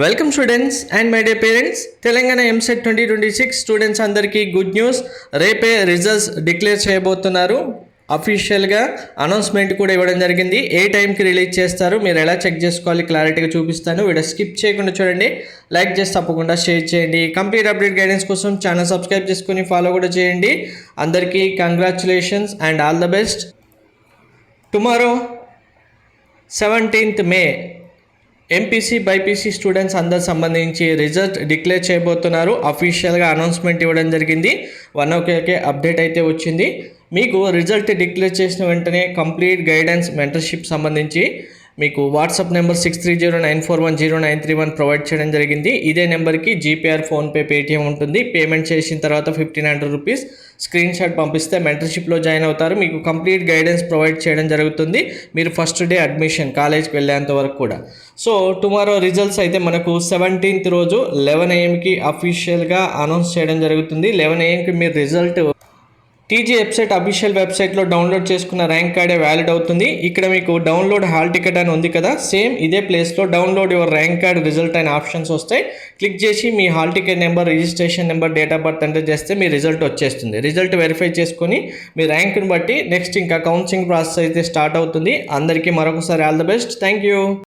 Welcome students and my day parents. Telangana EAMCET 2026 students అందరికీ good news. రేపే results declare చేయబోతున్నారు. అఫీషియల్గా అనౌన్స్మెంట్ కూడా ఇవ్వడం జరిగింది. ఏ టైంకి రిలీజ్ చేస్తారు, మీరు ఎలా చెక్ చేసుకోవాలి క్లారిటీగా చూపిస్తాను. వీడియో స్కిప్ చేయకుండా చూడండి, లైక్ చేసి తప్పకుండా షేర్ చేయండి. కంప్లీట్ అప్డేట్ గైడెన్స్ కోసం ఛానల్ సబ్స్క్రైబ్ చేసుకొని ఫాలో కూడా చేయండి. అందరికీ congratulations and all the best. Tomorrow 17th May MPC BiPC students అందరు సంబంధించి రిజల్ట్ డిక్లేర్ చేయబోతున్నారు. అఫీషియల్గా అనౌన్స్మెంట్ ఇవ్వడం జరిగింది. 1 o'clock అప్డేట్ అయితే వచ్చింది. మీకు రిజల్ట్ డిక్లేర్ చేసిన వెంటనే కంప్లీట్ గైడెన్స్ మెంటర్షిప్ సంబంధించి మీకు వాట్సాప్ నెంబర్ 6309410931 ప్రొవైడ్ చేయడం జరిగింది. ఇదే నెంబర్కి జీపీఆర్, ఫోన్పే, పేటిఎం ఉంటుంది. పేమెంట్ చేసిన తర్వాత 1500 రూపీస్ స్క్రీన్ షాట్ పంపిస్తే మెంటర్షిప్లో జాయిన్ అవుతారు. మీకు కంప్లీట్ గైడెన్స్ ప్రొవైడ్ చేయడం జరుగుతుంది. మీరు ఫస్ట్ డే అడ్మిషన్ కాలేజ్కి వెళ్ళేంత వరకు కూడా. సో టుమారో రిజల్ట్స్ అయితే మనకు 17th రోజు 11 AM అఫీషియల్గా అనౌన్స్ చేయడం జరుగుతుంది. 11 AM మీరు రిజల్ట్ టీజీ వెబ్సైట్ అఫీషియల్ వెబ్సైట్లో డౌన్లోడ్ చేసుకున్న ర్యాంక్ కార్డే వ్యాలిడ్ అవుతుంది. ఇక్కడ మీకు డౌన్లోడ్ హాల్ టికెట్ అని ఉంది కదా, సేమ్ ఇదే ప్లేస్లో download your rank card result అయిన ఆప్షన్స్ వస్తాయి. క్లిక్ చేసి మీ hall ticket number, registration number, date of birth enter చేస్తే మీ రిజల్ట్ వచ్చేస్తుంది. రిజల్ట్ వెరిఫై చేసుకొని మీ ర్యాంక్ని బట్టి నెక్స్ట్ ఇంకా కౌన్సిలింగ్ ప్రాసెస్ అయితే స్టార్ట్ అవుతుంది. అందరికీ మరొకసారి all the best. Thank you.